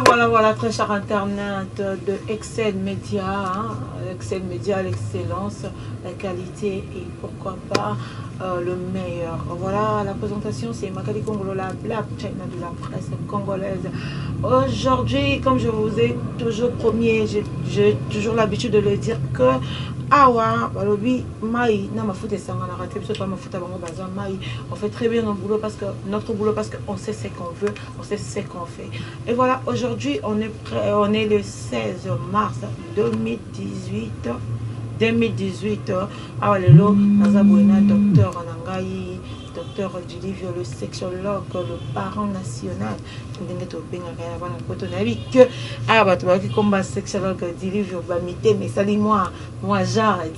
Voilà, très cher internet de Excel Média, hein, Excel Média, l'excellence, la qualité et pourquoi pas le meilleur. Voilà, la présentation c'est Makali Congolo, la Black China de la presse congolaise. Aujourd'hui, comme je vous ai toujours promis, j'ai toujours l'habitude de le dire que Awa, Balobi, Maï, na ma foute et ça, on a raté, parce que ma foute avant bazar, Maï, on fait très bien notre boulot parce qu'on sait ce qu'on veut, on sait ce qu'on fait. Et voilà, aujourd'hui, on est prêt, on est le 16 mars 2018. 2018, Awa Lelo, Nazabouena, docteur Nangaï, docteur Dilivio, le sexologue, le parent national. Que ah bah tu vois qui combat sexologue Dilivio Bamité, mais salut moi j'arrête.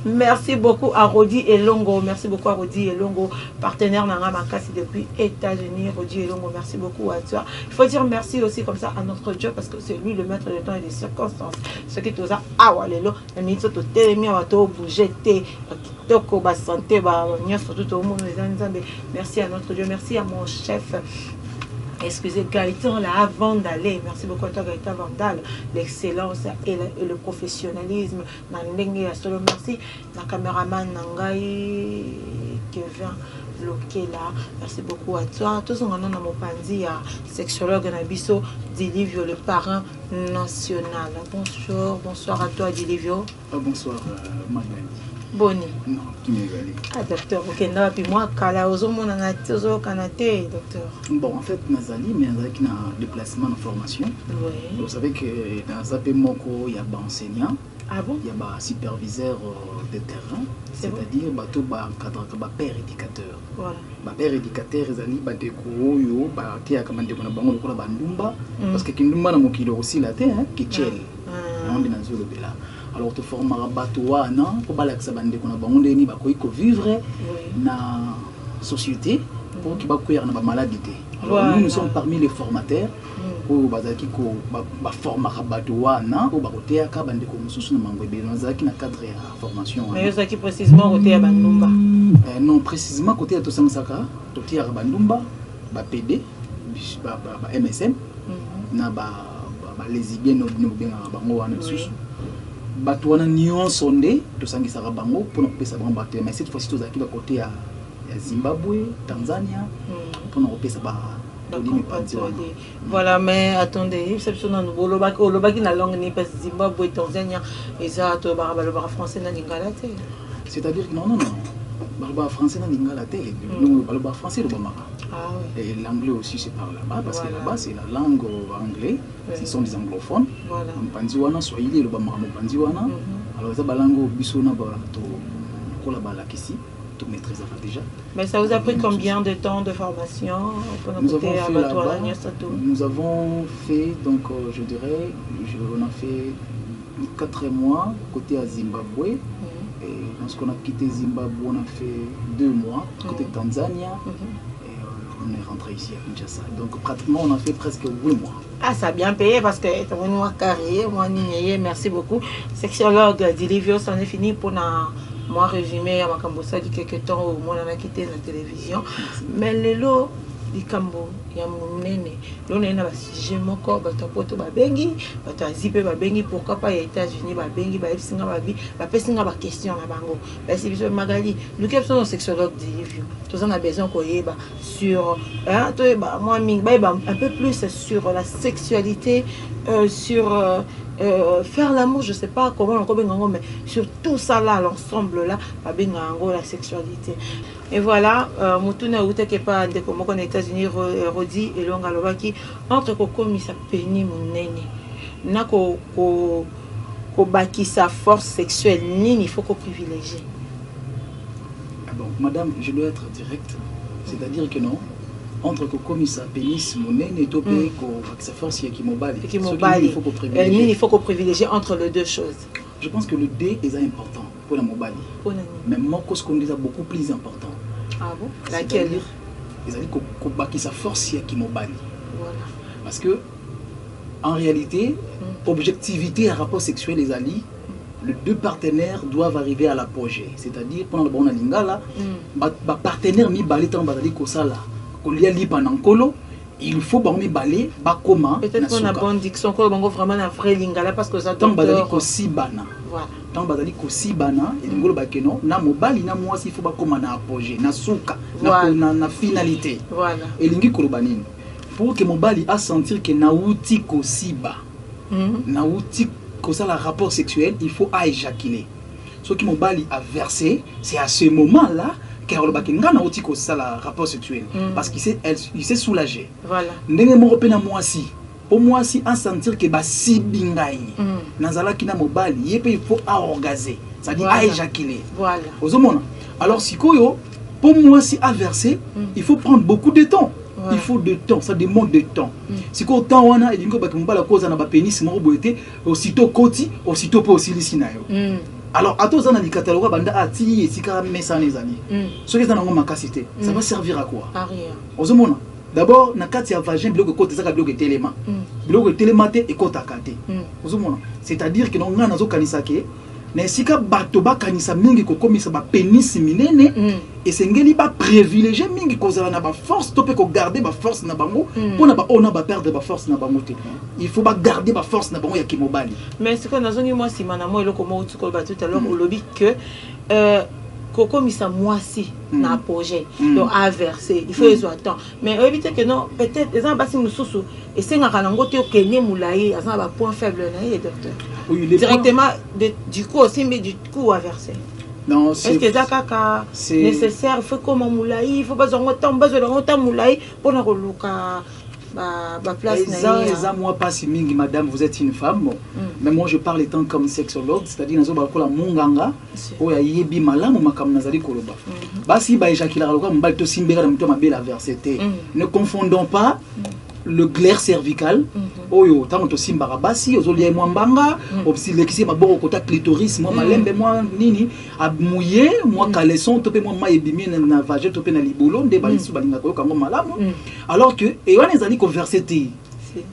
Merci beaucoup à Rodi Elongo, merci beaucoup à Rodi Elongo, partenaire Nanga Makasi depuis États-Unis. Rodi Elongo, merci beaucoup à toi. Il faut dire merci aussi comme ça à notre Dieu parce que c'est lui le maître du temps et des circonstances. Ce qui tout ça, ah ouais, lelo, la minute tout télémi à tout bouger, toko ba santé ba nyos tout au monde. Merci à notre Dieu, merci à mon chef. Excusez Gaëtan là avant d'aller. Merci beaucoup à toi Gaëtan Vandal. L'excellence et le professionnalisme. Merci. La caméraman Nangai Kevin Lokela. Merci beaucoup à toi. Tous on a mon pandi à sexologue Nabiso Dilivio, le parrain national. Bonsoir à toi Dilivio. Bonsoir Magali. Boni. Non, qui m'est allé. Ah, docteur, ok, non, puis moi, Kala, Ozomo, Nanato, Kanate, docteur. Bon, en fait, Nazali, mais avec un déplacement de formation. Oui. Vous savez que dans Zapé Moko, il y a des enseignants. Ah bon? Il y a des superviseurs de terrain. C'est-à-dire, il y a un père éducateur. Voilà. Père éducateur, ils ont des cours, qui a commandé pour la bandumba. Parce que Kindumba n'a pas aussi la terre, qui est on est dans le là. Alors tu formes un bateau non pour balayer ça bande qu'on a bon ni ba ko vivre na société pour qui ba ko na ba maladie. Alors nous sommes parmi les formateurs pour bazaki ko ba former bateau non pour ba côté ka bande ko mususu na mango be na zaki na cadre ya formation. Mais zaki précisément côté ya bandumba. Non précisément côté ya to sangsaka to tia bandumba ba PD ba MSM na ba lesbiennes no bien bango wana mususu. Batouana nion sondé, tout ça qui sera bango pour nous payer bango bateau. Mais cette fois-ci, tous à côté à Zimbabwe, Tanzania, pour nous payer ça voilà, mais attendez, c'est sur nous le bac qui n'a langue ni pas Zimbabwe, Tanzania, et ça, tout le français n'a pas la tête. C'est-à-dire que non. Le français n'a pas la tête. Le français, le bamaka. Et l'anglais aussi c'est par là-bas parce que là-bas c'est la langue anglaise, ce sont des anglophones. Voilà. Panziwana swahili le bamama panziwana. Alors ça balango bisona ba to kola bala ici, tout maîtriser déjà. Mais ça vous a pris combien de temps de formation pour nous avons fait donc je dirais on a fait 4 mois côté à Zimbabwe. Et lorsqu'on a quitté Zimbabwe, on a fait 2 mois côté Tanzania. On est rentré ici à Kinshasa. Donc pratiquement on a fait presque 8 mois. Ah, ça a bien payé parce que moi carré, moi nigné, merci beaucoup. Sexologue Dilivio, ça en est fini pour moi résumer à ma cambosa de quelques temps où moi on a quitté la télévision. Mais les lots du Cambo, il y a mon nene. L'on est là, j'ai mon corps, bateau poto babengi, bateau zippé babengi, pourquoi pas les États-Unis babengi, baesinga babi, bapesinga ba question na bango. Parce que Magali, nous qui sommes sexologues Dilivio, tous on a besoin qu'on y ait sur, hein, moi un peu plus sur la sexualité, sur faire l'amour, je sais pas comment on mais sur tout ça là, l'ensemble là, la sexualité. Et voilà, Mutuna Outeke pas de comment aux États-Unis, Rodi et Longalobaki, entre Kokomi sa péni munene. Na ko baki sa force sexuelle, il faut qu'on privilégie. Bon, madame, je dois être direct. C'est-à-dire que non, entre Kokomi sa pénis munene et topé sa force qui m'obale. Il faut qu'on privilégie entre les deux choses. Je pense que le D est important pour la mobile. Mais moi, ce qu'on dit est beaucoup plus important. Ah bon? Laquelle? C'est-à-dire que sa force qui m'obale. Voilà. Parce que, en réalité, objectivité et rapport sexuel, les alliés, les deux partenaires doivent arriver à l'apogée. C'est-à-dire, pendant le bon lingala, partenaire mi balitan bazali kosala, kolia li panankolo, il faut barmi balé ba comment peut-être qu'on a bonne diction qu'on bango vraiment na vrai lingala parce que ça tant bazali ko si bana voilà tant bazali ko si bana et ngolo ba keno na mobali na mwasi il faut ba comment na apogée na suka na finalité voilà et lingi ko banini pour que mobali a sentir que na uti ko siba na uti ko ça la rapport sexuel il faut à éjaculer ce qui mobali a versé c'est à ce moment là car le bakinga na uti ko ça la rapport sexuel parce qu'il s'est soulagé voilà ndenge mo pena mwasi pour moi si en sentir que ba sibingai nazala kina mobali yepe il faut à orgaser ça dit à éjaculer voilà ozomona alors sikoyo pour moi si à verser il faut prendre beaucoup de temps. Il faut de temps, ça demande de temps. Si quand temps on a, il dit que la cause na ba pénis mo boité aussitôt koti, aussitôt pas aussi lisinayo. Alors à tous on a dit catalogue banda ati et sika mesa nezani. Ce qui est dans ma capacité, ça va servir à quoi? À rien. Ozomona. D'abord na kati ya vagin bloc côté ça bloc téléma. Bloc télématé et côté kate. Ozomona. C'est-à-dire que non ngana zo kanisa ke na sika bato ba kanisa mingi ko komisa ba pénis minene et sengeli ba privilégier mingi ko zala na ba force to pe ko garder ba force na bango pona ba ona ba perdre ba force na bango te. Il faut ba garder ba force na bango ya kimobali. Mais ce que nazongi moi si manamo eloko mo utu ko ba tout à l'heure au lobby que Coco misa moisi na projet donc à verser il faut les attendre mais éviter que non peut-être les gens basi mususu et c'est ngaka nango te okene moulaye azana ba point faible na ye docteur oui, directement du coup aussi mais du coup à verser non est-ce que ça kaka nécessaire il faut comme moulaye il faut pas autant moulaye pour na koluka ba place na moi pas si mingi madame vous êtes une femme mais moi je parle étant comme sexologue c'est-à-dire nazo ba kola munganga o ya yebi malamu makam nazali koloba basi ba éjaculer loka mbali to simbera mto mabela versete ne confondons pas le glaire cervical oyo tango to simbara basi ozolia moi mbanga obsi lekisi maboko kota clitoris moi malembe moi nini abmouiller moi caleçon to pe moi maibimi na vagin to pe na libolo nde balisu balinga ko kango malamu alors que et on ezali converser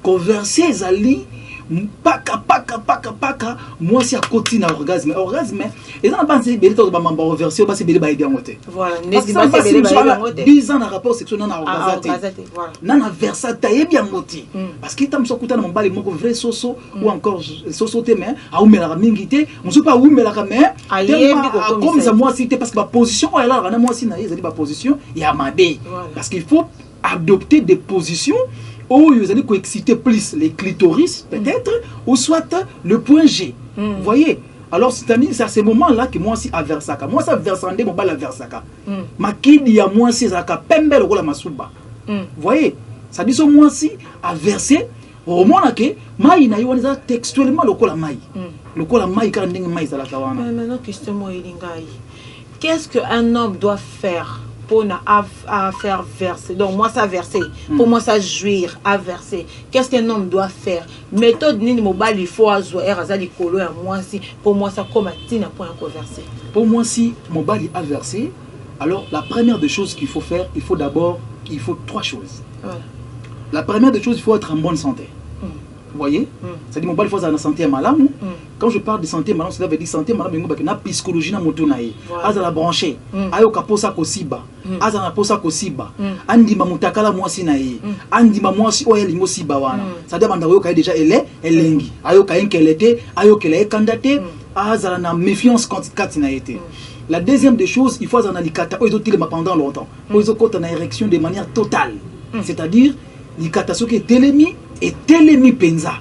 converser ezali paka moi si à côté na orgasme et dans base beli to ba mamba reverser ba se beli ba bien moté voilà n'est pas se beli ba bien moté 10 ans na rapport sexuel na orgasme voilà na versata e bien moté parce que tam sokuta na mbali moko vrai soso ou encore soso te mais a umela mingi te muso pa umela ka mais comme ça moi si te parce que ma position elle là na moi si na ezali ba position ya mabe parce qu'il faut adopter des positions où ils allaient exciter plus les clitoris peut-être ou soit le point G. Vous voyez? Alors c'est à ce moment-là que moi aussi à versaka. Moi ça versande mon bal à versaka. Ma kidi ya moi c'est zaka pembe le la masuba. Vous voyez? Ça dit moi aussi à verser au moins que mai na yona textuellement le kola mai. Le kola mai quand ndenge mai za la kawana. Mais maintenant question moi ilingai. Qu'est-ce qu'un homme doit faire pour à faire verser? Donc moi ça verser, pour moi ça jouir, à verser. Qu'est-ce qu'un homme doit faire? Méthode ni mobile il faut azoer azali kolo à moi si pour moi ça comme tina point verser. Pour moi si mobile à verser, alors la première des choses qu'il faut faire, il faut d'abord trois choses. Voilà. La première des choses, il faut être en bonne santé. Vous voyez? C'est-à-dire mon bal faut avoir une santé malade. Quand je parle de santé malade, ça veut dire santé malade, mais il y a une psychologie dans mon tonaï. Aza la branché, ayo kaposa kosiba, aza na posa kosiba. Andi mamutakala mwasi nae, andi mamwasi oya lingo siba wana. C'est-à-dire manda ayo kaye déjà elengi, ayo kaye kelete, ayo kele kandate, aza na méfiance quand katina été. La deuxième des choses, il faut avoir un alikata, oyo télé pendant longtemps, oyo kota na érection de manière totale. C'est-à-dire l'ikatation qui est télémi et télémi penza.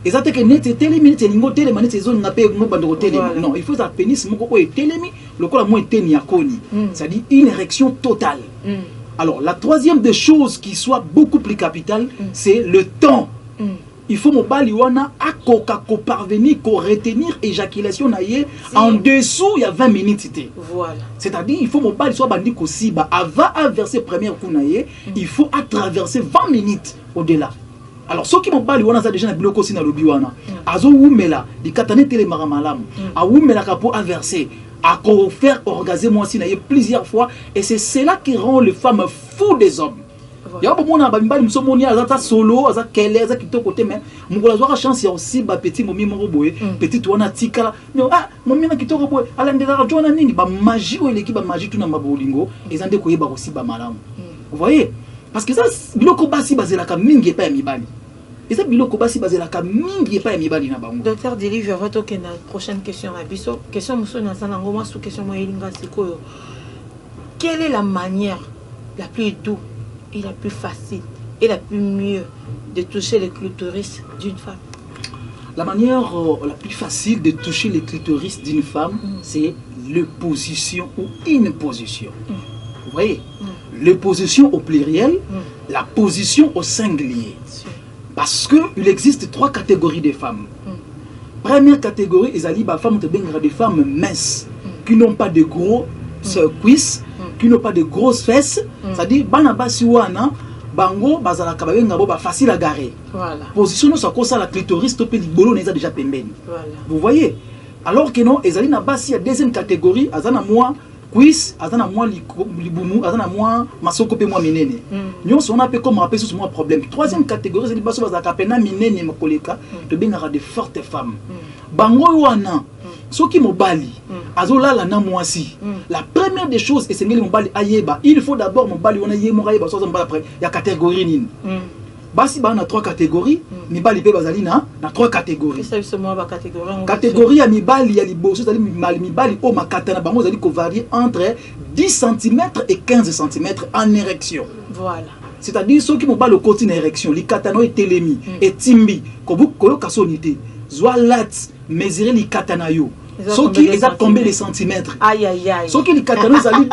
Et ça que net télémi c'est lingo télémi c'est zone na pe ngo bando télémi. Non, il faut ça pénis moko est télémi, le col moins téni akoni. C'est-à-dire une érection totale. Alors la troisième des choses qui soit beaucoup plus capitale, c'est le temps. Il faut mon baliwana à ko parvenir ko retenir éjaculation naie en dessous il y a 20 minutes. Voilà. C'est-à-dire il faut mon bali soit bandi ko siba avant à verser première coup naie, il faut à traverser 20 minutes au-delà. Alors ceux qui m'ont bali wana ça déjà na biloko si na lobi wana. Azo wumela di katane tele maramalamu. A wumela kapo à verser à faire orgasme moi si naie plusieurs fois et c'est cela qui rend les femmes fous des hommes. Il y a beaucoup de gens qui sont solo, qui sont côté mais on a chance aussi petit momi moroboé petit wana tikala mais ah momi na kitoko boy ala ndela jona nini ba magie ou l'équipe ba magie tout na mabolingo ils ont découvert aussi ba malamu. Vous voyez parce que ça biloko basi bazelaka mingi epa ya mibali eza biloko basi bazelaka mingi epa ya mibali na bango. Docteur Dili, je vais toquer la prochaine question à biso. Question muso na sana ngoma sous question moi elinga sikoyo. Quelle est la manière la plus douce et la plus facile et la plus mieux de toucher le clitoris d'une femme? La manière la plus facile de toucher le clitoris d'une femme, c'est le position ou une position. Vous voyez, le position au pluriel, la position au singulier. Parce qu'il existe 3 catégories de femmes. Première catégorie, les femmes des femmes minces, qui n'ont pas de gros cuisses, qui n'ont pas de grosses fesses. C'est-à-dire, bango bazala kabayenga boba facile à garer. Voilà. Position nous ça la clitoris topé libolo neza déjà pembeni. Voilà. Vous voyez? Alors que non, ezali na basi ya deuxième catégorie, azana moi cuisse, azana moi libumu, azana moi masoko pe moi minene. Nyon so on a peu comme rappel sur moi problème. Troisième catégorie, ezali baso bazala kapena minene makoleka, to benga de fortes femmes. Bango wana soki mobali azolala na mwasi. La première des choses, et c'est mobali ayeba, il faut d'abord mobali wana yé moraye baso mbala après il y a catégorie nini. Basi ba na 3 catégories, mibali pe bazali na 3 catégories. Ça c'est moi ba catégorie. Catégorie ya mibali ya liboso zali mibali o makatana bango zali ko varier entre 10 cm et 15 cm en érection. Voilà. C'est-à-dire ceux qui mobali au côté érection, li katano et telemi et timbi, kobu koyo kasonité. Zwa lat mesurer li katana yo. Ce qui est à combien de centimètres? Aïe aïe aïe. Ce qui est à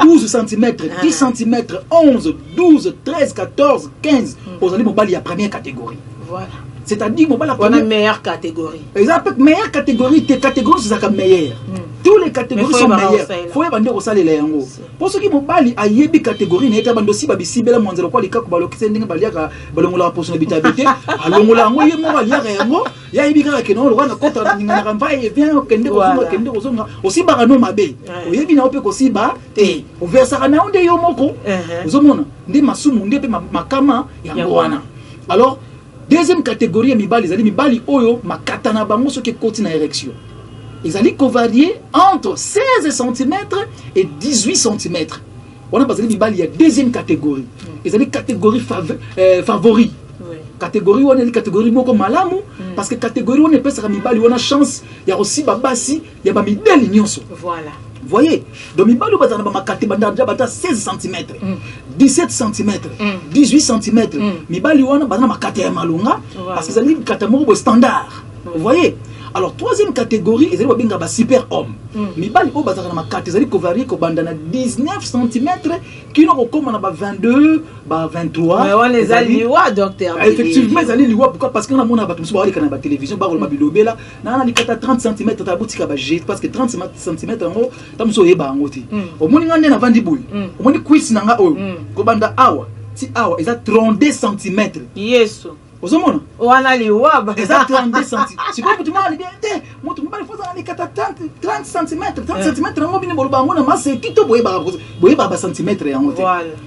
12 cm, 10 cm, 11, 12, 13, 14, 15. Vous allez la première catégorie. Voilà. C'est-à-dire que la première meilleure catégorie. Exactement, meilleure catégorie, tes catégories sont la meilleure. Toutes les catégories sont meilleures. Il faut y au salaire les yango. Pour ceux qui m'ont parlé à yebi catégorie, n'est pas bandosi babisi bela mwanzelo kwa lika kubalo kisendinga baliaka balongola poson habitabité. Alongola ngo yemo baliaka yango. Ya yebi ka keno lo wana kontra na ngana rampa et bien kende kozonga aussi barano mabe. Oyebi na ope kosiba te. O versa kana onde yo moko. Ozomona ndi masumu ndi pe makama yango wana. Alors deuxième catégorie mibali zali mibali oyo makatana bango soki koti na érection. Ils allaient varier entre 16 cm et 18 cm. On a basé mibali il y a deuxième catégorie. Ils allaient catégorie favori. Catégorie on est catégorie moko malamu parce que catégorie on est pas ça mibali on a chance il y a aussi babasi il y a ba mideli nyonso. Voilà. Vous voyez, donc mibali bazana ba makati banda bata 16 cm, 17 cm, 18 cm. Mibali wana bazana makati ya malunga parce que ça dit catégorie standard. Vous voyez? Alors troisième catégorie, ils allaient bien super homme. Mibali o bazana makati ils allaient varier ko banda na 19 cm qui n'ont comme on a 22, 23. Mais on les a liwa docteur. Effectivement, ils allaient liwa pourquoi parce qu'on a mon abat musu ba kana ba télévision ba ba bilobela na likata 30 cm ta boutika ba jet parce que 30 cm ngo tamso yeba ngoti. Au moni ngande na vandi boy. Au moni quiz nanga oyo. Ko banda awa. Ti awa ils a 32 cm. Yeso. Ozomona wana liwa ba eza 32 cm. Siko mutu mali bien te mutu mbali foza na likata 30 cm 30 cm ngo bini bolo bango na masse kito boye ba cm yango te.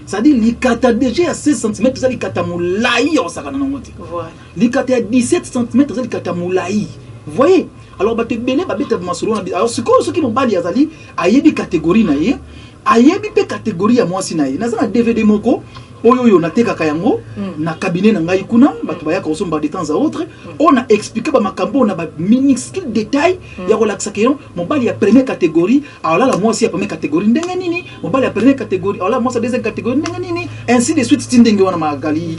Ça dit likata déjà à 16 cm ça likata mulai osakana ngoti. Voilà. Likata à 17 cm ça likata mulai. Vous voyez? Alors ba te belé ba beta masolo na alors siko ceux qui mbali azali ayebi catégorie na ye ayebi pe catégorie ya mwasi na ye. Nazana DVD moko oyo na teka kayango na cabinet na ngai kuna bato bayaka osomba de temps à autre on a expliqué ba makambo na ba minuscule détail ya relaxa kayon mobali ya première catégorie alors là moi aussi ya première catégorie ndenge nini mobali ya première catégorie alors là moi ça deuxième catégorie ndenge nini ainsi de suite tindenge wana magali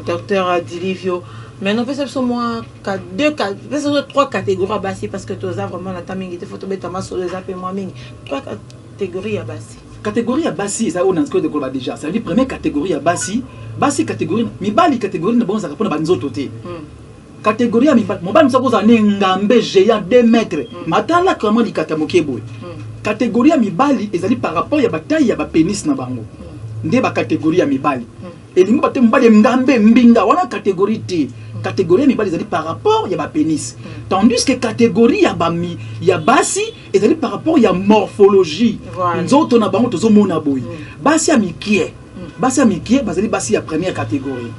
docteur Dilivio. Mais non, c'est moi 3 catégories à bassi parce que tu as vraiment la taming il faut te mettre sur les appels moi 3 catégories à bassi. Catégorie à bassi, ça on a ce que déjà. Ça veut dire première catégorie à bassi, bassi catégorie, mibali catégorie na bon ça répond à banzoto te. Catégorie à mibali, mobali ça cause ane ngambe géant 2 mètres. Matala comment li katamoke boy. Catégorie à mibali, ezali par rapport ya bataille ya ba pénis na bango. Nde ba catégorie à mibali. Et lingo batem mbali ngambe mbinga wana catégorie te. Catégorie mibali ezali par rapport ya ba pénis. Tandis que catégorie ya bami ya basi ezali par rapport ya morphologie. Nzoto na bango tozo mona boy. Basi ya mikie. Basi ya mikie bazali basi ya première catégorie.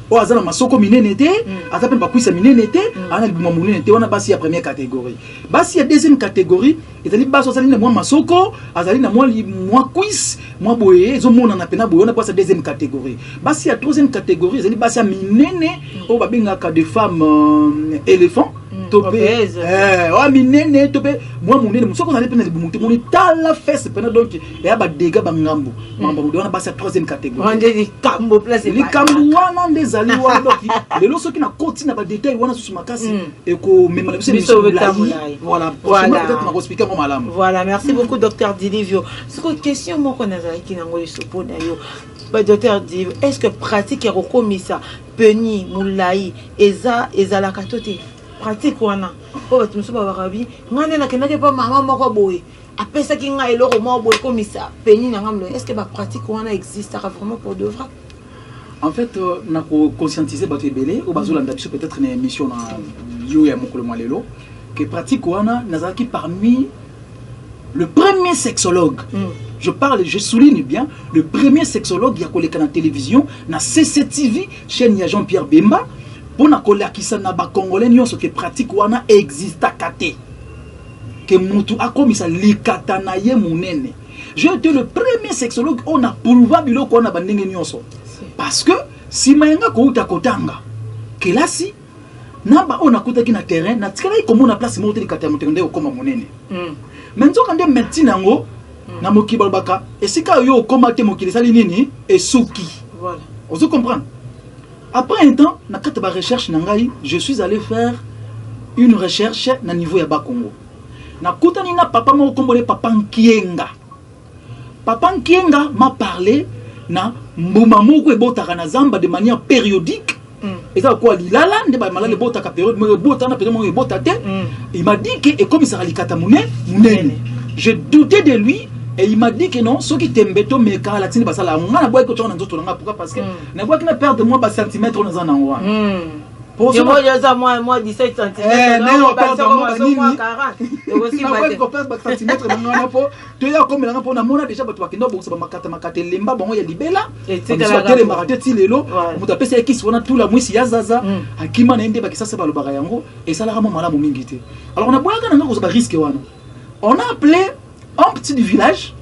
o azana masoko minene te azape bakwisa minene te ana libuma munene te wana basi ya première catégorie basi ya deuxième catégorie ezali basi azali na mwa masoko azali na mwa cuisse mwa boye ezomona na pena boye wana basi ya deuxième catégorie basi ya troisième catégorie ezali basi ya minene o babengaka des femmes éléphants topé wa minene topé moi munene musoko na lepena libumu te moni tala fesse pena donc ya ba dégâts bangambo mamba wana basi ya troisième catégorie on dit kambo place les kambo wana ndezali wana donc les loso qui na koti na ba détail wana susu makasi et ko même voilà peut-être na expliquer moi malam voilà merci beaucoup docteur Dilivio ce que question moko nazali ki nango isopo na yo ba docteur Dilivio est-ce que pratique ya kokomisa peni mulai eza la katote pratique wana po bato mosusu babakabi ngane nakendaki mpa mama moko boye apesaki ngai eloko moko boye komisa peni na ngai est-ce que bapratique wana existaka vraiment pour de vrai? En fait na conscientiser bato ebele o bazolanda biso peut-être une émission na yo ya mokolo mwa lelo que pratique wana nazalaki parmi le premier sexologue je souligne bien le premier sexologue ya koleka na télévision na CCTV chaîne ya Jean-Pierre Bemba pour na kolakisa na ba congolais nyonso que pratique wana exista kate que mutu akomisa likata na ye munene. J'ai été le premier sexologue on a prouvé biloko on a bandenge nyonso parce que si mayenga ko uta kotanga kelasi namba on a kotaki na terrain na tikala ikomo na place moto likata ya mutende okoma munene menzo kande médecine ngo na mokibal baka esika yo okoma te mokili sali nini esuki voilà vous comprenez. Après un temps, na kata ba recherche nangai, je suis allé faire une recherche na niveau ya Bakongo. Na kutani na papa mo kombole papa Nkienga. Papa Nkienga m'a parlé na mbuma moko ebotaka na zamba de manière périodique. Et ça quoi lilala nde ba malale botaka période mo botana période mo botate. Il m'a dit que et comme ça likata munene. Je doutais de lui. Et il m'a dit que non, ceux qui t'aiment béton, mais quand la tine passe là, on a beau que tu en as d'autres, pourquoi? Parce que n'a pas qu'une perte de moins par centimètre dans un endroit. Pour moi 17 cm. Non, pas de moi 40. Et aussi pas centimètre dans un pot. Tu as comme la pona mona déjà toi qui non bon ça makata lemba bon ya libela. Et tu as télé maraté tilelo, on t'a passé qui soit tout la mwisi ya zaza, akima na ende ba kisa ba lobaka yango et ça la ramo malamu mingi te. Alors on a boyaka na ko ça risque wana. On a appelé un petit du village,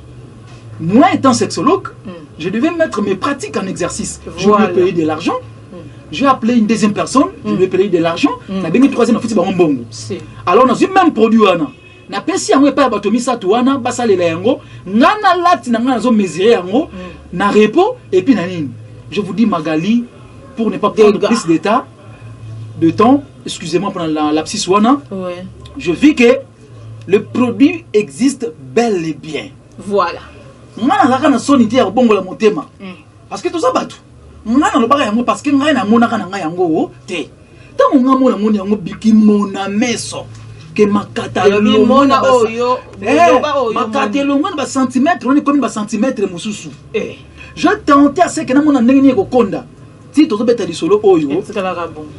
moi étant sexologue, je devais mettre mes pratiques en exercice. Je lui ai payé de l'argent. J'ai appelé une deuxième personne, je lui ai payé de l'argent. Une troisième, alors on a eu même produit. Na pesi yango pa batomi satuana basale la yango ngana lati na ngana zo mesurer yango na repos et puis na nini. Je vous dis Magali pour ne pas prendre plus de temps, excusez-moi pendant la lapsus wana. Je vis que le produit existe bel et bien. Voilà. Ngana la kana sonité ya bongo la motema. Parce que tout ça batu. Ngana lo baka yango parce que ngana mona kana nga yango te. Tango nga mona mona yango biki mona meso. Que makata lo mona oyo. Makata lo mona ba centimètre, on est comme ba centimètre mususu. Je tentais à ce que na mona ndenge ko konda. Si to beta lisolo oyo.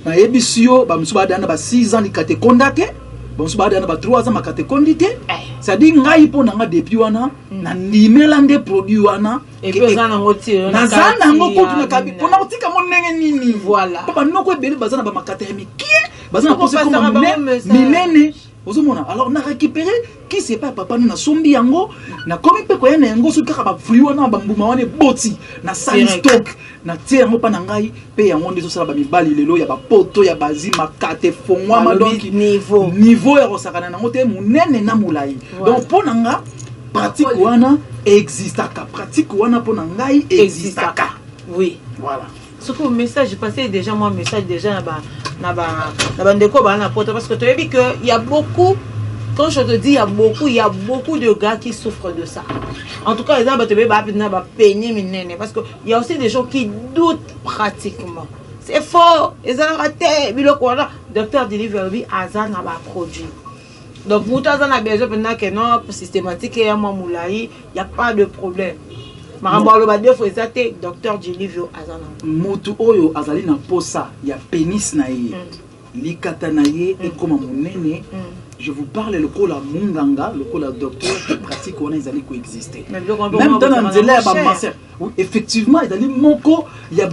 Na ebisio ba musuba dana ba 6 ans likate kondake. Bon, si on a 3 ans, ça dit que on a depuis wana na nimela nde produit wana et puis on a ngoti na zana ngoko tuna kabi on a tika monenge nini voilà papa noko ebele bazana ba makata ya mikie bazana ko se comme milene ozomona alors on a récupéré qui c'est pas papa na sombi yango na komi pe ko yana yango so kaka ba fruit wana ba mbuma wana boti na sali stock na tie yango pa na ngai pe yango ndezo sala ba mibali lelo ya ba poto ya bazi makate fongwa ma donc niveau ya rosakana na ngote munene na mulai donc pour nanga pratique wana existaka pratique wana pour ngai existaka oui voilà ce que message passé déjà moi message déjà na ba ndeko ba na poto parce que tu as vu que il y a beaucoup. Quand je te dis il y a beaucoup de gars qui souffrent de ça. En tout cas, les gens vont peigner minene parce que il y a aussi des gens qui doutent pratiquement. C'est faux. Ils ont raté. Docteur Dilivio Azan a produit. Donc, Moutazan a besoin maintenant que non systématique et il n'y a pas de problème. Docteur Dilivio Azan. Moutou oyo azali na posa, il y a pénis na ye. Likata na ye et comme monene. je vous parle le col à Munganga, le col à docteur de pratique on a allé coexister. Même dans l'Anzela, oui, effectivement, il y a des moko, il y a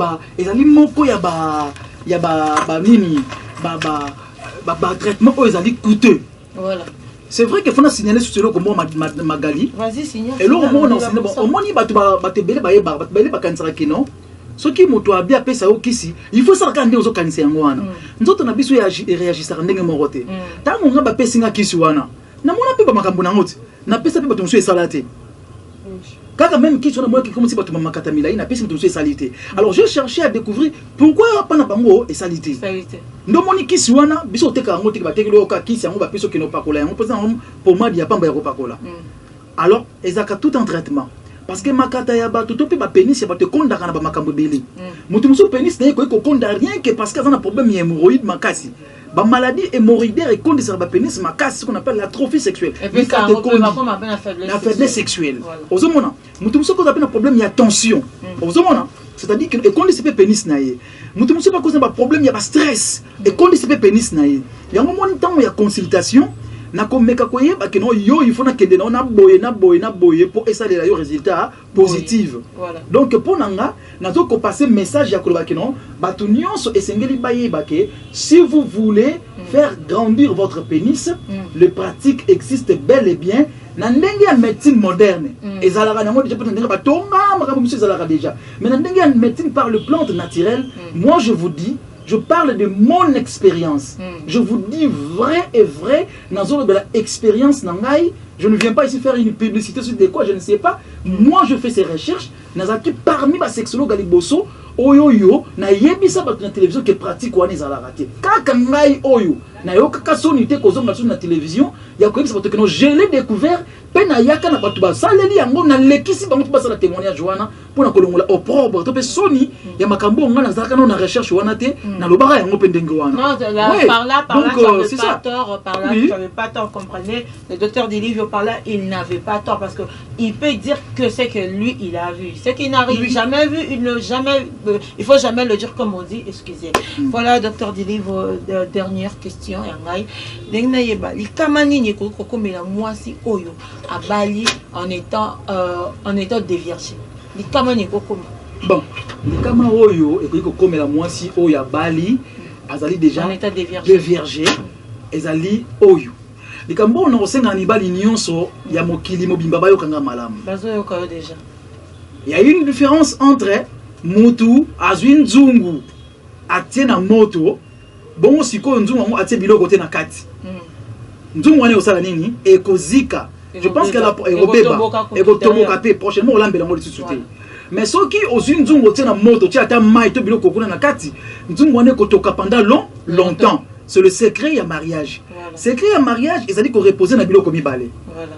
traitement ils allaient coûteux. Voilà. C'est vrai qu'il faut signaler sur ce comme moi Magali. Vas-y, signale. Et là au moins on signale au moins il va te belé ba kansara kino. Ce qui moto a bien pesa au kisi, il faut ça quand aux kanisi ngwana. Nous autres na biso réagir ndenge morote. Tant on ba pesinga kisi wana. Na mona pe ba makambo na ngoti. Na pesa pe ba tonso esalate. Quand même qui sont moi qui comme si bato makata mila ina pesa tonso esalite. Alors je cherchais à découvrir pourquoi pas na bango esalite. Salite. Ndo moni kisi wana biso teka ngoti ba tekelo ka kisi yango ba peso kino pakola yango pesa pour moi dia pamba ya pakola. Alors ezaka tout en traitement. Parce que makata ya bato to pe ba pénis ya bato kondaka na ba makambo belé. Mutu muso pénis na ko konda rien que parce que ça a un problème hémorroïde makasi. Ba maladie hémorroïdaire et konda sur ba pénis makasi ce qu'on appelle l'atrophie sexuelle. Et puis ça la faiblesse sexuelle. Ozomona mutu muso ko appelle un problème ya tension. Ozomona c'est-à-dire que konda se pénis na ye. Mutu muso pas cause ba problème ya ba stress et konda se pénis na ye. Il y a un moment de temps il y a consultation. Nakomeka koyeba que non yo il faut na kende na boye pour essayer le résultat positif. Voilà. Donc pour nanga nazo ko passer message ya koloba que non batu nyonso esengeli bayeba que si vous voulez faire grandir votre pénis, le pratique existe bel et bien na ndenge ya médecine moderne. Ezalaka nango déjà peut ndenge batonga makambo monsieur ezalaka déjà. Mais na ndenge ya médecine par le plante naturelle, moi je vous dis je parle de mon expérience. Je vous dis vrai et vrai. Dans l'expérience, je ne viens pas ici faire une publicité sur des quoi, je ne sais pas. Moi, je fais ces recherches. Parmi les sexologues Galiboso, oyo, na yebisa ba na télévision qui pratique ou à la raté. Kaka ngai oyo, na yo kaka sonité ko zonga sur la télévision, ya ko yebisa ba que je l'ai découvert, pe na yaka na batu ba saleli yango na lekisi bango ba sala témoignage wana pour na kolongola au propre to pe soni ya makambo nga na zaka na recherche wana te na lobara yango pe ndenge wana. Non, par là tu n'avais pas tort, par là tu n'avais pas tort, comprenez. Le docteur Delivio par là, il n'avait pas tort parce que il peut dire que c'est que lui il a vu, ce qu'il n'arrive jamais vu, il faut jamais le dire comme on dit, excusez. Voilà, docteur Delivio, dernière question. Il kamani ni koko mais la moisi oyo à Bali en étant déviergé. Il kamani koko. Bon, le kama oyo et koko mais la moisi oyo à Bali, azali déjà en état déviergé, ezali oyo. Les Cambodgiens ont reçu un ibali nyonso ya mokili mobimba bayo kanga malamu. Bazo yo kayo déjà. Il y a une différence entre mutu azwin nzungu atie na moto bon siko nzungu atie biloko te na kati. Nzungu wane osala nini ekozika. Je pense qu'elle a ekotoboka pe prochainement olambela ngo lisusuté. Mais ceux qui ozwin nzungu atie na moto ti ata mai to biloko kuna na kati nzungu wane kotoka pendant longtemps. C'est le secret ya mariage. Voilà. Secret ya mariage, ils ont dit qu'on reposait na biloko mibale.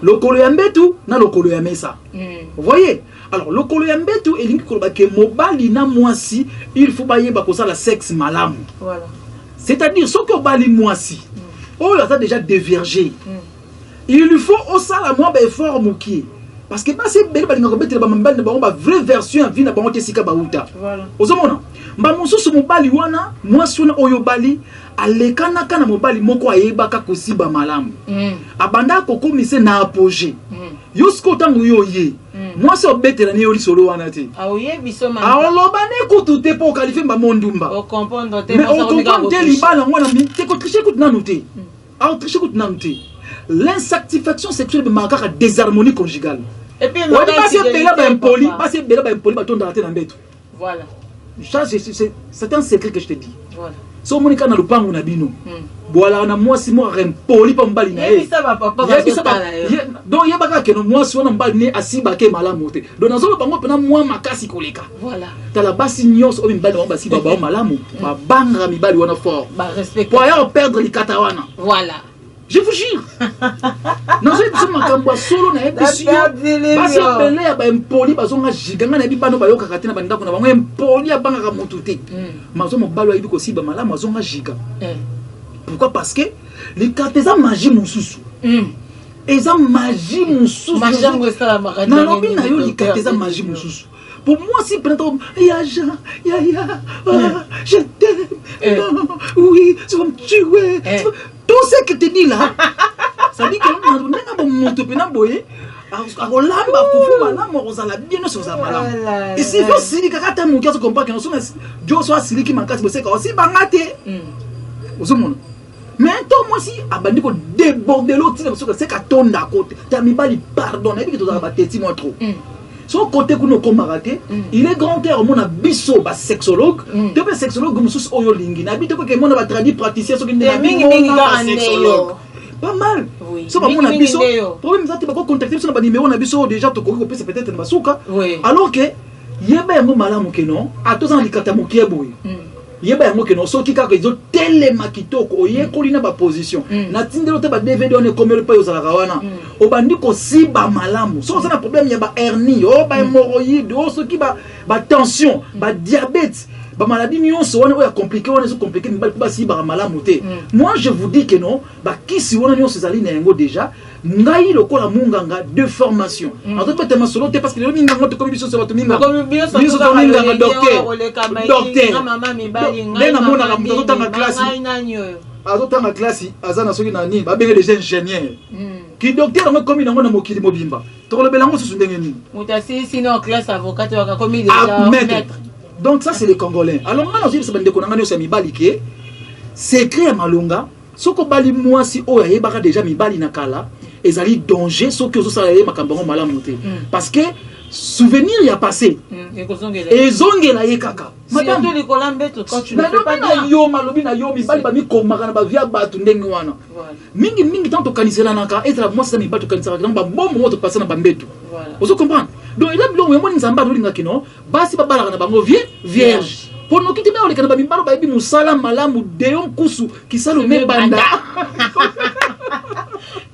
Le kolo ya mbetu na le kolo ya mesa. Vous voyez? Alors le kolo ya mbetu elingi koloba ke mobali na mwasi, il faut baye ba kosa la sexe malamu. Voilà. C'est-à-dire ce que bali mwasi. Oh, là ça déjà déviergé. Il lui faut osa la moi ba effort muki. Parce que pas c'est belle ba linga ko betela ba mbali ba ba vraie version vina ba ngote sika ba uta. Voilà. Ozomona? Mba mususu mobali wana mwasi wana oyo bali alekana kana mobali moko ayebaka kosiba malamu. Abanda kokomise na apogée. Yosko tangu yo ye. Mwasi obetela ne yoli solo wana te. Aoye biso man. Aoloba ne kutu te po qualifier mba mondumba. O comprendre te. Mais on comprend te libala ngwana mi te ko tricher kutu nanu te. A tricher kutu nanu te. L'insatisfaction sexuelle de marquera désharmonie conjugale. Et puis on passe bela ba impoli, passe bela ba impoli ba tonda te na mbeto. Voilà. Ça c'est un secret que je te dis. Voilà. So monika na lupangu na bino. Voilà na mwasi mo rempoli pa mbali na ye. Yebisa ba papa ba donc yebaka ke no mwasi wana mbali ne asiba ke malamu te. Donc nazo bango pena mwa makasi koleka. Voilà. Tala basi nyos o mbali ba siba ba malamu. Ba banga mibali wana fort. Ba respect. Pour ya perdre likata wana. Voilà. Je vous jure. Non, c'est makambo solo na ebisi. Basi belé ya ba impoli bazonga jiganga na bibano bayoka katina ba ndako na bango impoli ya banga ka motuté. Mazo mobalo ayibi ko siba malamu azonga jiga. Pourquoi? Parce que les cartes magie mususu. Eza magie mususu. Non, non, na yo les cartes magie mususu. Pour moi, si printemps, je t'aime, oui, tu vas me tuer. Tout ce que tu dis là, ça dit que nous avons monté pendant boyer. Et si vous si kaka mon cœur se comprend que nous sommes Dieu soit si qui manque c'est que aussi bangate. Mais toi moi si abandi ko déborder l'autre c'est que ton côté. Tu mi bali pardonner que tu as battu moi trop. Son côté que nous comaraté, il est grand terre mon abisso ba sexologue, deux sexologue musus oyo lingi. N'habite que mon ba traduit praticien so qui n'est sexologue. Pas mal. So ba mon abisso. Problème ça tu vas contacter sur ba numéro abisso déjà to ko peut-être na basuka. Alors que yeba yango malamu ke non, atozan likata mokieboy. Yeba yango ke non so ki ka ko telema kitoko oye kolina ba position. Na tindelo te ba DVD on est comme le payo za kawana. Obandi ko si ba malamu. So ça na problème ya ba hernie, ba hémorroïde, so ki ba tension, ba diabète. Bah maladie nyonso on est compliqué, on est compliqué mais ba si ba malamu te. Moi je vous dis que non, bah qui si on nyonso zali na yango déjà ngai lokola munganga de formation. En tout cas tellement solo te parce que le minganga to comme biso se bato minganga. Biso to minganga docteur. Maman mi bali ngai na mona la mto tanga classe. Azotanga classe azana soki na nini ba benga des ingénieurs. Qui docteur on comme nango na mokili mobimba. To le belango susu ndenge nini. Mutasi sinon classe avocat wa comme il est maître. Donc ça c'est les Congolais. Alors moi aussi c'est bande konanga nyosa mi bali ke secret malunga soko bali moi si o yebaka déjà mi bali na kala ezali danger soko zo sala makambango malamu te parce que souvenir ya passé et zongela ye kaka madame to likola mbeto quand tu ne fais pas bien yo malobi na yo mi bali ba mi komaka na ba via batu ndenge wana mingi tanto kanisela naka etra moi ça mi batu kanisela na ba bombo moto passer na ba mbeto vous comprenez. Donc il a blonde moi nzamba rolinga kino basi ba balaka na bango vierge pour nous quitter ba le kana ba mibaro ba bi musala malamu deon kusu kisalo me banda.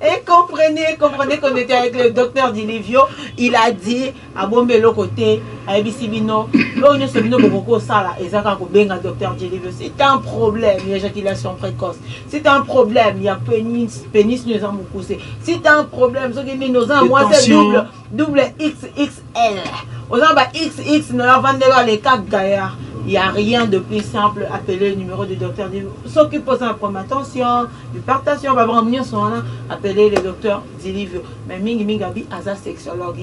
Et comprenez qu'on était avec le docteur Dilivio, il a dit à Bombelo côté à Ebisibino, c'est un problème, l'éjaculation précoce. C'est un problème, il y a pénis nous avons poussé. C'est un problème, moi c'est double XXL. Aux XX nous avons vendu les 4 gaillards. Il n'y a rien de plus simple. Appelez le numéro du docteur Dilivio. Ceux qui posent un problème, attention, hypertension, appelez le docteur Dilivio. Mais mingi abi aza sexologue.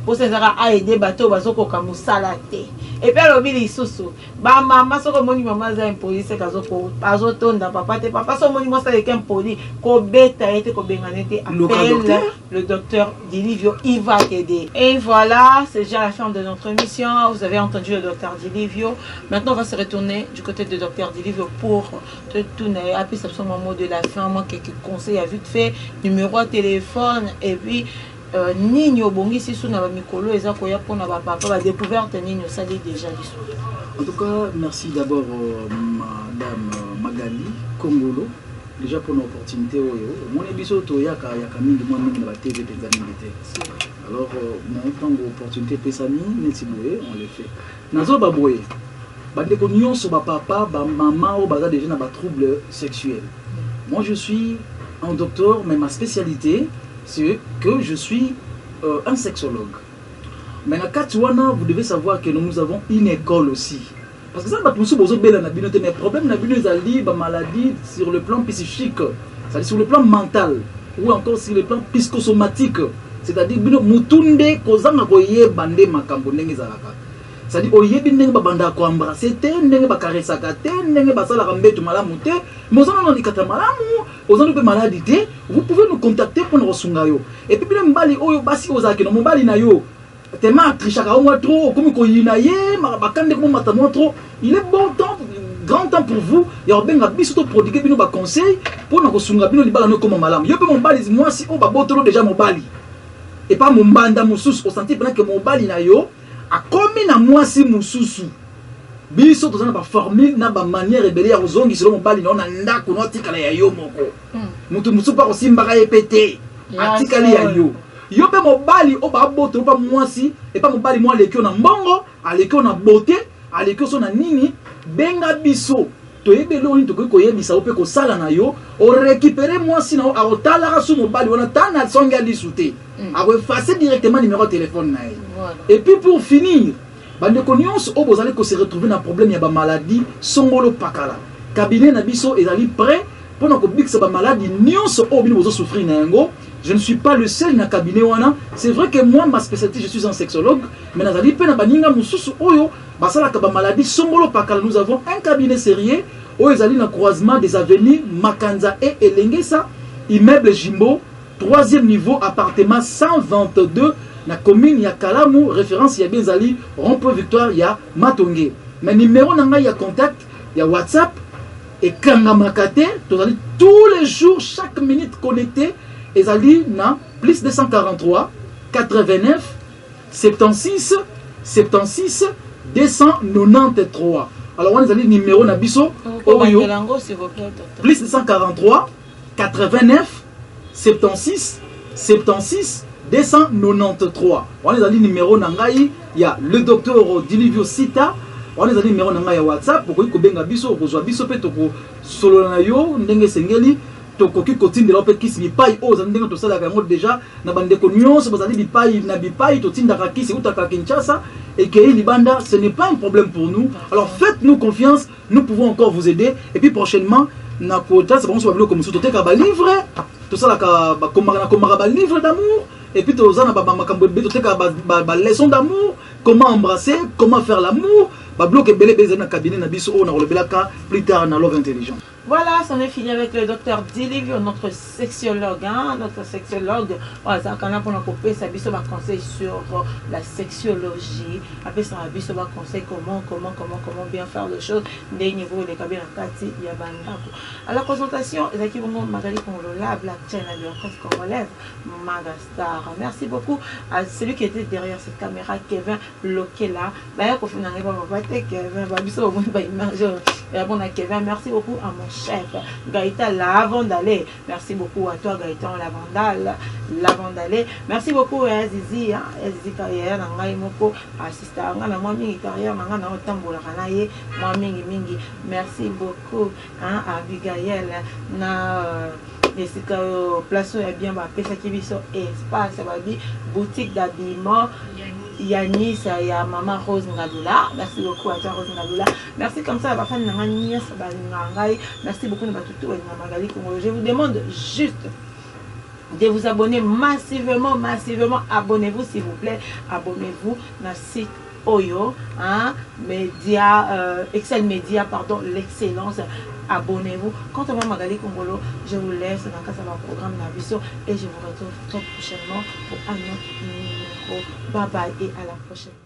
Pour ces arts à aider bateau bazoko kamu salate. Et puis alors il sous ba maman soko moni maman za impoli se kazoko azotonda papa te papa so moni mo sa avec impoli ko beta été ko benganete appelle le docteur Dilivio, il va t'aider. Et voilà, c'est déjà la fin de notre émission. Vous avez entendu le docteur Dilivio. Maintenant on va se retourner du côté du docteur Dilivio pour te tourner à puis c'est son mot de la fin, moi quelques conseils à vite fait, numéro de téléphone et puis Nino bongi si sous na mikolo eza koya pona ba papa ba découverte Nino ça dit déjà liso. En tout cas, merci d'abord madame Magali Kongolo déjà pour l'opportunité oyo. Mon émission to yaka mingi mo mingi na TV pézamingité. Alors na tant opportunité pesami netiboye on le fait. Nazo ba boye. Ba de konyon so ba papa ba maman o baza déjà na ba troubles sexuels. Moi je suis un docteur mais ma spécialité c'est que je suis un sexologue. Mais à Katouana, vous devez savoir que nous avons une école aussi. Parce que ça, mais problème la maladie sur le plan psychique, c'est-à-dire sur le plan mental, ou encore sur le plan psychosomatique. C'est-à-dire que nous c'est-à-dire oyebi ndenge babanda ko embrasser te ndenge bakaresaka te ndenge basala kambeto malamu te mozana na likata malamu ozana pe maladie te vous pouvez nous contacter pour nous resunga yo et puis bile mbali oyo basi ozaki no mbali na yo tellement trichaka au moins trop comme ko yina ye bakande ko mata mo trop il est bon temps grand temps pour vous ya obenga biso to prodiguer bino ba conseil pour nous resunga bino libala no comme malamu yo pe mbali moi si o ba botolo déjà mbali et pas mon banda mususu au sentir pendant que mbali na yo a commis na moi si mususu biso to zana ba formule na ba manière rebelle ya ozongi selon mbali na ndako no tikala ya yo moko mutu mususu pa kosimba ka epete atikali ya yo yo pe mobali o ba boto pa moi si et pas mobali moi lekio na mbongo alekio na beauté alekio so na nini benga biso to yebelo ni to ko yebisa o pe ko sala na yo o récupérer moi si na o tala ka so mobali wana tana songa disute a effacer directement numéro de téléphone na ye Et puis pour finir, bandeko nyonso o bozali ko se retrouver na problème ya ba maladie songolo pakala. Cabinet na biso ezali prêt pour na ko bikisa ba maladie nyonso o bino bozo souffrir na yango. Je ne suis pas le seul na cabinet wana. C'est vrai que moi ma spécialité je suis un sexologue, mais nazali pe na baninga mususu oyo basala ka ba maladie songolo pakala. Nous avons un cabinet sérieux o ezali na croisement des avenues Makanza et Elengesa, immeuble Jimbo, 3e niveau, appartement 122 na commune ya Kalamu, référence ya Benzali, rond-point Victoire ya Matonge. Mais numéro nanga ya contact, ya WhatsApp et Kangamakate, tozali tous les jours, chaque minute connecté, ezali na plus 243 89 76 76 293. Alors on ezali numéro na biso oyo plus 243 89 76 76 293. On est allé numéro nangai, il y a le docteur Dilivio Sita. On est allé numéro nangai ya WhatsApp pour que benga biso ko zwa biso pe to ko solo na yo ndenge sengeli to ko ki kotinda lo pe kisi bipai o za ndenge to sala ka ngo déjà na bande ko nyonso bazali bipai na bipai to tinda ka kisi utaka Kinshasa et que libanda ce n'est pas un problème pour nous. Alors faites-nous confiance, nous pouvons encore vous aider et puis prochainement na kota c'est bon so bablo comme so to te ka ba livre to sala ka ba komara ba livre d'amour. Et puis, tu as des leçons d'amour, comment embrasser, comment faire l'amour. Bloquer le cabinet, plus tard, dans Love Intelligent. Voilà, c'en est fini avec le docteur Dilivio, notre sexologue. Hein, notre sexologue, voilà, ça a pour nous couper, ça a un conseil sur la sexologie. Après, ça a un conseil comment bien faire les choses. Des niveaux, les cabines en Kati, il y a à la consultation, les équipes vont Magali Congolab, la chaîne de la presse congolaise, Magastar. Merci beaucoup à celui qui était derrière cette caméra, Kevin Lokela. D'ailleurs, quand on arrive à m'envoyer Kevin, merci beaucoup à mon chef Gaëtan Lavandalé. Merci beaucoup à toi Gaëtan Lavandalé. Merci beaucoup à Zizi, Zizi carrière, Nangai Moko, assistant, moi mingi carrière, Nanga Tambola Ranaye, moi mingi. Merci beaucoup à Abigail, na place est bien ça qui vit sur espace, ça va dire boutique d'habillement. Yanis, il y a Maman Rose Ngadoula. Merci beaucoup à toi Rose Ngadoula. Merci comme ça à la fin de merci beaucoup de je vous demande juste de vous abonner massivement. Abonnez-vous s'il vous plaît. Abonnez-vous dans site Oyo, hein, média, Excel Média, pardon, l'excellence. Abonnez-vous. Quant à moi, Magali Congolo, je vous laisse dans le programme Navision et je vous retrouve très prochainement pour un autre numéro. Bye bye et à la prochaine.